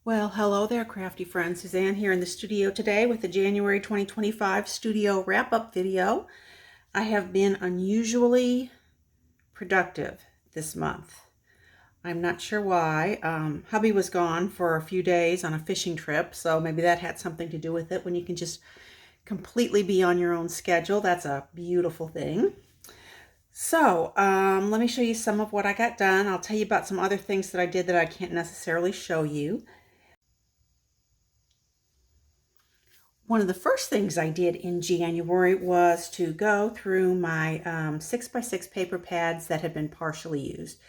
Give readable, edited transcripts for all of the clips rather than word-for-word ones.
Well, hello there, crafty friends. Suzanne here in the studio today with the January 2025 studio wrap-up video. I have been unusually productive this month. I'm not sure why. Hubby was gone for a few days on a fishing trip, so maybe that had something to do with it. When you can just completely be on your own schedule, that's a beautiful thing. So let me show you some of what I got done. I'll tell you about some other things that I did that I can't necessarily show you. One of the first things I did in January was to go through my 6x6 paper pads that had been partially used.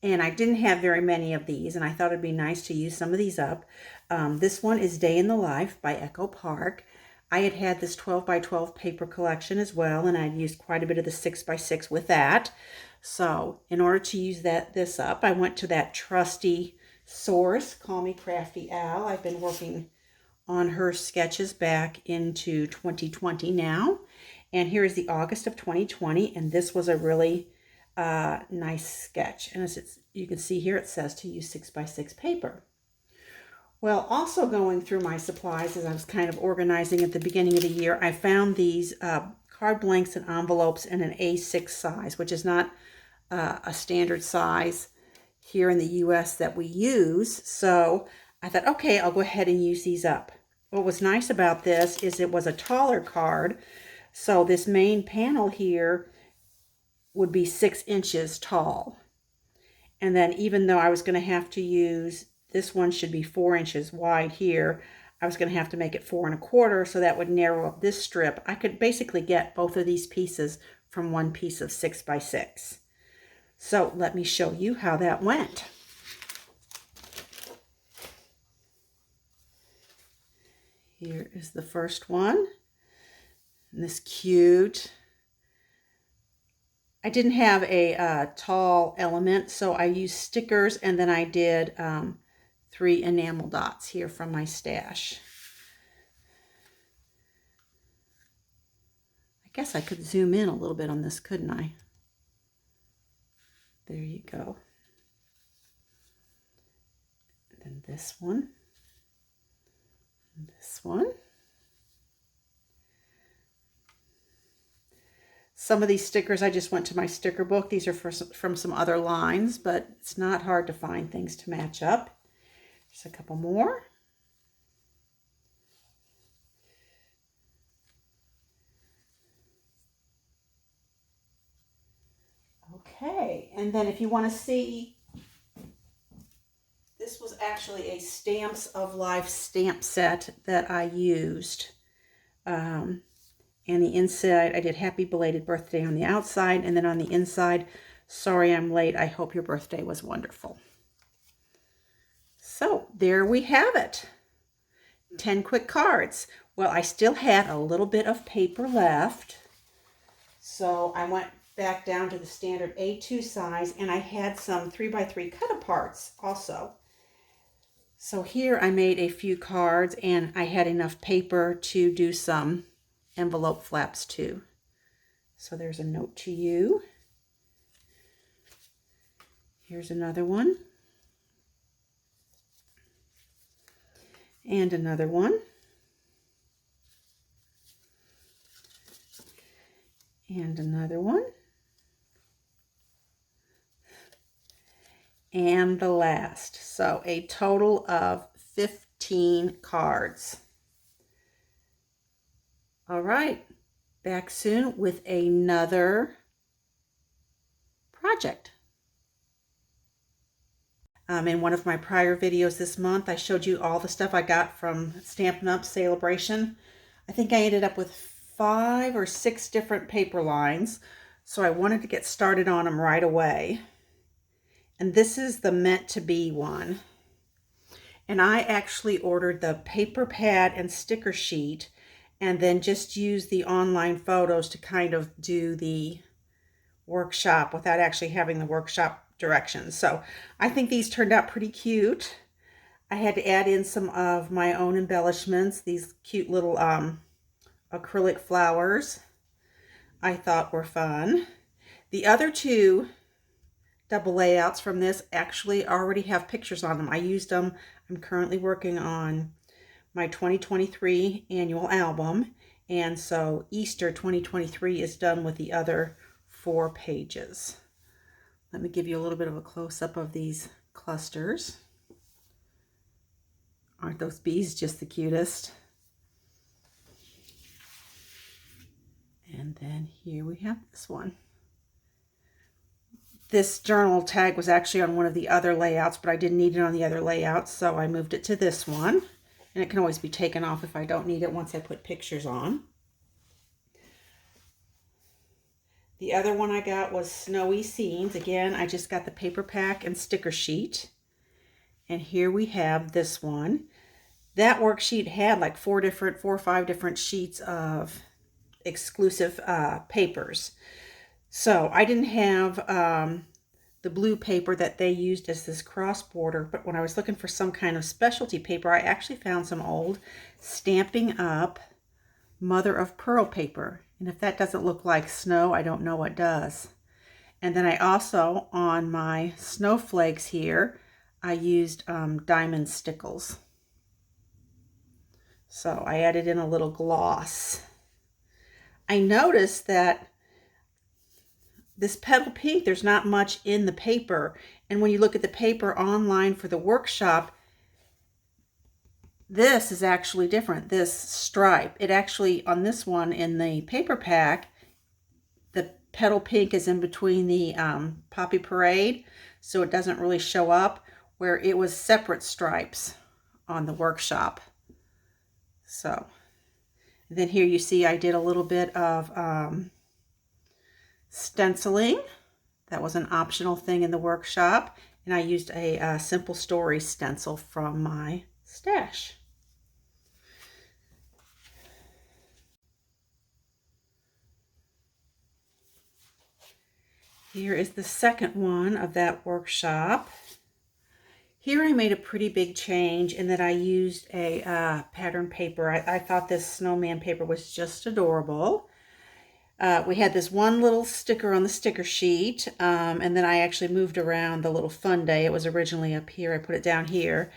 And I didn't have very many of these, and I thought it'd be nice to use some of these up. This one is Day in the Life by Echo Park. I had this 12x12 paper collection as well, and I'd used quite a bit of the 6x6 with that. So in order to use this up, I went to that trusty source, Call Me Crafty Al. I've been working on her sketches back into 2020 now. And here is the August of 2020, and this was a really nice sketch. And as you can see here, it says to use 6x6 paper. Well, also going through my supplies as I was kind of organizing at the beginning of the year, I found these card blanks and envelopes in an A6 size, which is not a standard size here in the US that we use. So I thought, okay, I'll go ahead and use these up. What was nice about this is it was a taller card. So this main panel here would be 6 inches tall. And then even though I was going to have to use, this one should be 4 inches wide here, I was going to have to make it 4 1/4, so that would narrow up this strip. I could basically get both of these pieces from one piece of 6x6. So let me show you how that went. Here is the first one, and this cute. I didn't have a tall element, so I used stickers, and then I did 3 enamel dots here from my stash. I guess I could zoom in a little bit on this, couldn't I? There you go. And then this one. This one. Some of these stickers, I just went to my sticker book. These are from some other lines, but it's not hard to find things to match up. Just a couple more. Okay, and then if you want to see, this was actually a Stamps of Life stamp set that I used. And the inside, I did Happy Belated Birthday on the outside, and then on the inside, Sorry I'm Late, I Hope Your Birthday Was Wonderful. So there we have it. 10 quick cards. Well, I still had a little bit of paper left, so I went back down to the standard A2 size, and I had some 3x3 cut-aparts also. So here I made a few cards, and I had enough paper to do some envelope flaps too. So there's a note to you. Here's another one. And another one. And another one. And the last. So a total of 15 cards. All right, back soon with another project. In one of my prior videos this month, I showed you all the stuff I got from Stampin' Up Celebration. I think I ended up with 5 or 6 different paper lines, so I wanted to get started on them right away. And this is the Meant to Be one. And I actually ordered the paper pad and sticker sheet, and then just use the online photos to kind of do the workshop without actually having the workshop directions. So I think these turned out pretty cute. I had to add in some of my own embellishments, these cute little acrylic flowers I thought were fun. The other two double layouts from this actually already have pictures on them. I used them. I'm currently working on my 2023 annual album, and so Easter 2023 is done with the other 4 pages. Let me give you a little bit of a close-up of these clusters. Aren't those bees just the cutest? And then here we have this one. This journal tag was actually on one of the other layouts, but I didn't need it on the other layouts, so I moved it to this one. And it can always be taken off if I don't need it once I put pictures on. The other one I got was Snowy Scenes. Again, I just got the paper pack and sticker sheet. And here we have this one. That worksheet had like 4 or 5 different sheets of exclusive papers. So I didn't have the blue paper that they used as this cross border, but when I was looking for some kind of specialty paper, I actually found some old Stampin' Up mother of pearl paper. And if that doesn't look like snow, I don't know what does. And then I also, on my snowflakes here, I used diamond stickles. So I added in a little gloss. I noticed that this petal pink, there's not much in the paper. And when you look at the paper online for the workshop, this is actually different, this stripe. It actually, on this one in the paper pack, the petal pink is in between the Poppy Parade, so it doesn't really show up, where it was separate stripes on the workshop. So, then here you see I did a little bit of stenciling. That was an optional thing in the workshop, and I used a Simple Story stencil from my stash. Here is the second one of that workshop. Here I made a pretty big change in that I used a pattern paper. I thought this snowman paper was just adorable. We had this one little sticker on the sticker sheet, and then I actually moved around the little fun day. It was originally up here. I put it down here.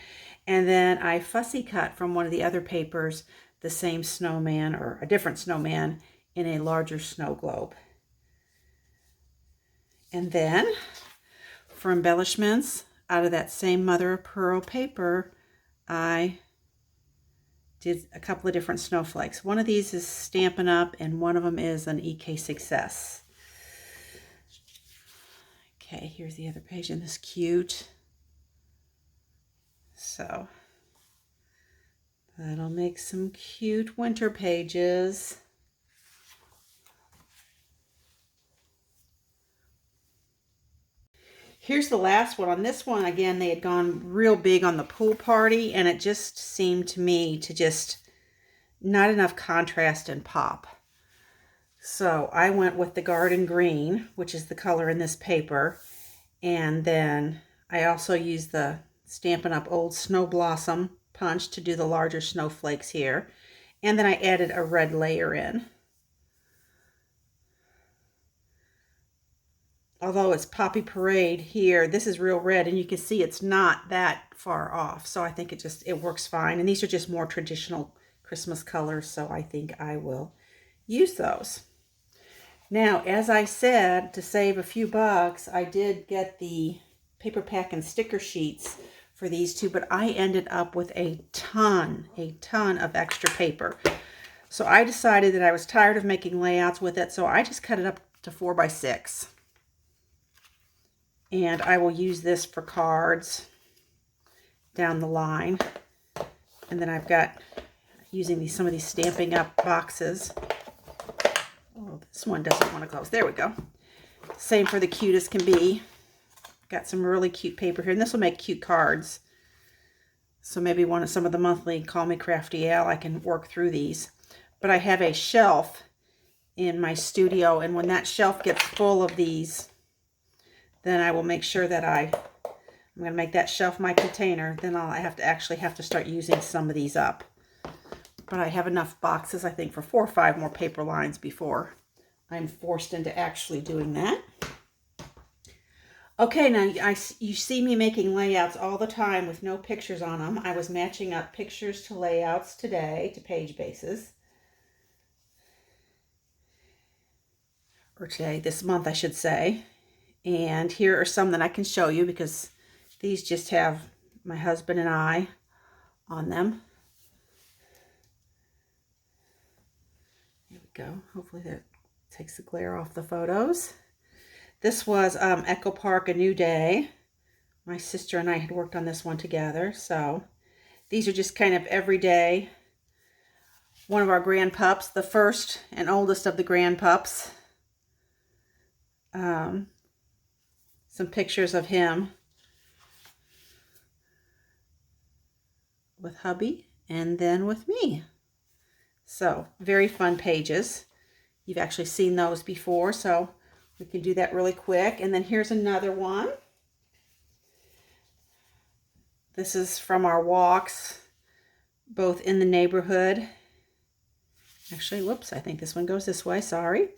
And then I fussy cut from one of the other papers the same snowman, or a different snowman, in a larger snow globe. And then, for embellishments, out of that same mother of pearl paper, I did a couple of different snowflakes. One of these is Stampin' Up, and one of them is an EK Success. Okay, here's the other page, and this cute. So, that'll make some cute winter pages. Here's the last one. On this one, again, they had gone real big on the pool party, and it just seemed to me to just not enough contrast and pop. So I went with the garden green, which is the color in this paper, and then I also used the Stampin' Up! Old Snow Blossom punch to do the larger snowflakes here, and then I added a red layer in. Although it's Poppy Parade here, this is real red, and you can see it's not that far off. So I think it works fine. And these are just more traditional Christmas colors, so I think I will use those. Now, as I said, to save a few bucks, I did get the paper pack and sticker sheets for these two, but I ended up with a ton of extra paper. So I decided that I was tired of making layouts with it, so I just cut it up to 4 by 6. And I will use this for cards down the line. And then I've got, using some of these Stampin' Up boxes. Oh, this one doesn't want to close. There we go. Same for the Cutest Can Be. Got some really cute paper here. And this will make cute cards. So maybe some of the monthly Call Me Crafty Al, I can work through these. But I have a shelf in my studio. And when that shelf gets full of these, then I will make sure that I'm going to make that shelf my container. Then I'll actually have to start using some of these up. but I have enough boxes, I think, for 4 or 5 more paper lines before I'm forced into actually doing that. Okay, now you see me making layouts all the time with no pictures on them. I was matching up pictures to layouts today, to page bases. Or today, this month I should say. And here are some that I can show you because these just have my husband and I on them. Here we go. Hopefully that takes the glare off the photos. This was Echo Park, A New Day. My sister and I had worked on this one together. So these are just kind of everyday. One of our grandpups, the first and oldest of the grandpups. Some pictures of him with hubby and then with me. So very fun pages. You've actually seen those before, so we can do that really quick. And then here's another one. This is from our walks, both in the neighborhood. Actually, whoops, I think this one goes this way, sorry.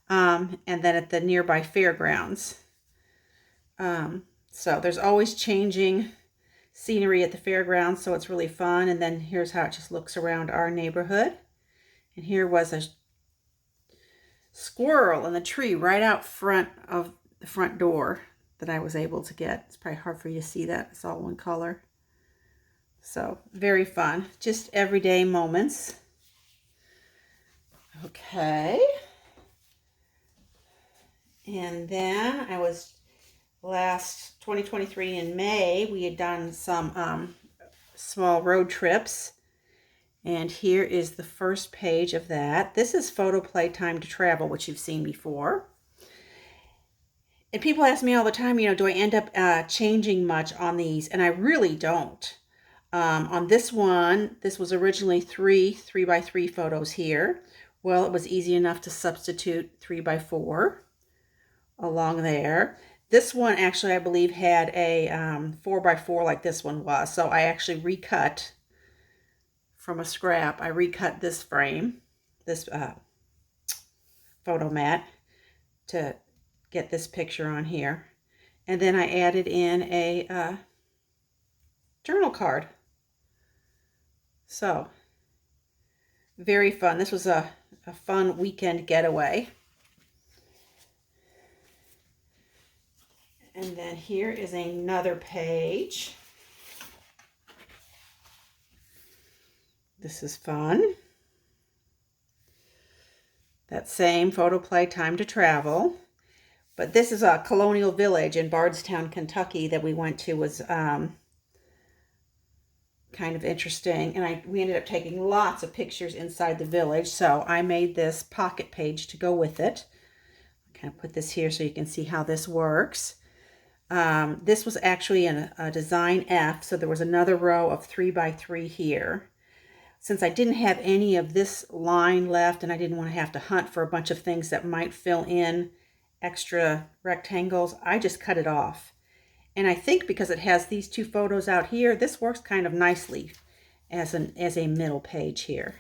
And then at the nearby fairgrounds. So there's always changing scenery at the fairgrounds, so it's really fun. And then here's how it just looks around our neighborhood. And here was a squirrel in the tree right out front of the front door that I was able to get. It's probably hard for you to see that. It's all one color. So very fun. Just everyday moments. Okay. And then I was last 2023 in May, we had done some small road trips. And here is the first page of that. This is Photoplay Time to Travel, which you've seen before. And people ask me all the time, you know, do I end up changing much on these? And I really don't. On this one, this was originally 3x3 photos here. Well, it was easy enough to substitute 3x4 along there. This one actually, I believe, had a 4x4 like this one was. So I actually recut from a scrap. I recut this frame, this photo mat, to get this picture on here. And then I added in a journal card. So, very fun. This was a fun weekend getaway. And then here is another page. This is fun. That same Photoplay Time to Travel. But this is a colonial village in Bardstown, Kentucky that we went to. Was kind of interesting. And we ended up taking lots of pictures inside the village. So I made this pocket page to go with it. I'll kind of put this here so you can see how this works. This was actually a design F, so there was another row of 3x3 here. Since I didn't have any of this line left and I didn't want to have to hunt for a bunch of things that might fill in extra rectangles, I just cut it off. And I think because it has these two photos out here, this works kind of nicely as a middle page here.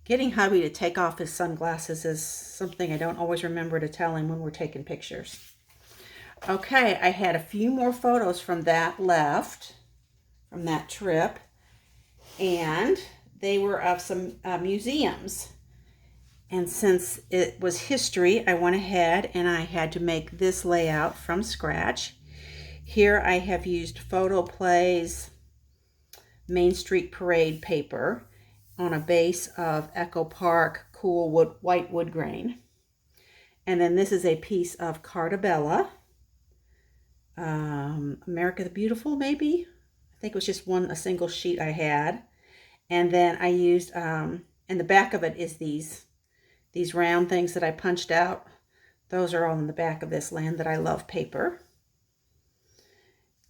Getting hubby to take off his sunglasses is something I don't always remember to tell him when we're taking pictures. Okay, I had a few more photos from that left, from that trip, and they were of some museums. And since it was history, I went ahead and I had to make this layout from scratch. Here I have used Photoplay's Main Street Parade paper on a base of Echo Park cool wood, white wood grain. And then this is a piece of Cartabella, America the Beautiful, maybe. I think it was just a single sheet I had. And then I used, and the back of it is these round things that I punched out. Those are all in the back of this Land That I Love paper.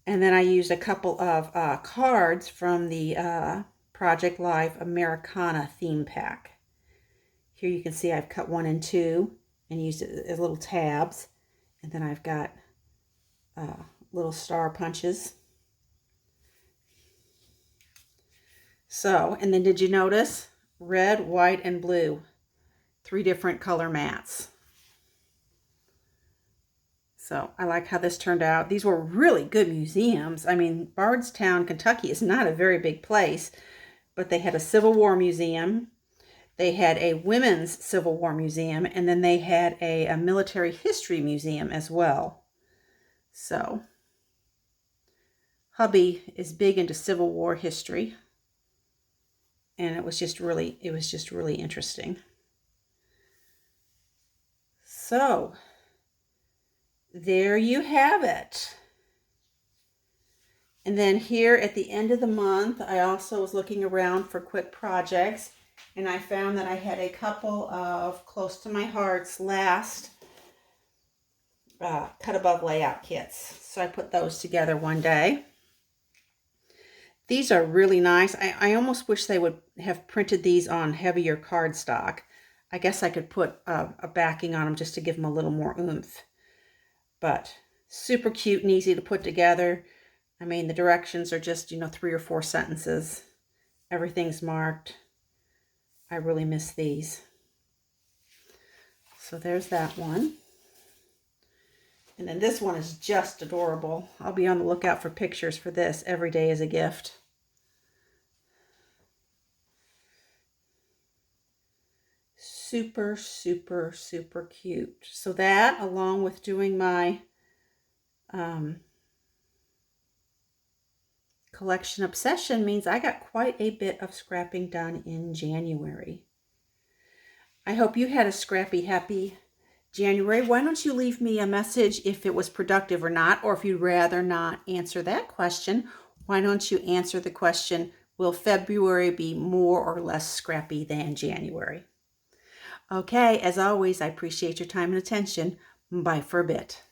And then I used a couple of cards from the Project Life Americana theme pack. Here you can see I've cut 1 and 2 and used it as little tabs. And then I've got little star punches. So, and then did you notice? Red, white, and blue. 3 different color mats. So I like how this turned out. These were really good museums. I mean, Bardstown, Kentucky is not a very big place, but they had a Civil War museum. They had a women's Civil War museum, and then they had a military history museum as well. So hubby is big into Civil War history, and it was just really interesting. So there you have it. And then here at the end of the month, I also was looking around for quick projects, and I found that I had a couple of Close to My Heart's last cut above layout kits. So I put those together one day. These are really nice. I almost wish they would have printed these on heavier cardstock. I guess I could put a backing on them just to give them a little more oomph. But super cute and easy to put together. I mean, the directions are just, 3 or 4 sentences. Everything's marked. I really miss these. So there's that one. And then this one is just adorable. I'll be on the lookout for pictures for this every day as a gift. Super, super, super cute. So that, along with doing my collection obsession, means I got quite a bit of scrapping done in January. I hope you had a scrappy, happy January. Why don't you leave me a message if it was productive or not, or if you'd rather not answer that question, why don't you answer the question, will February be more or less scrappy than January? Okay, as always, I appreciate your time and attention. Bye for a bit.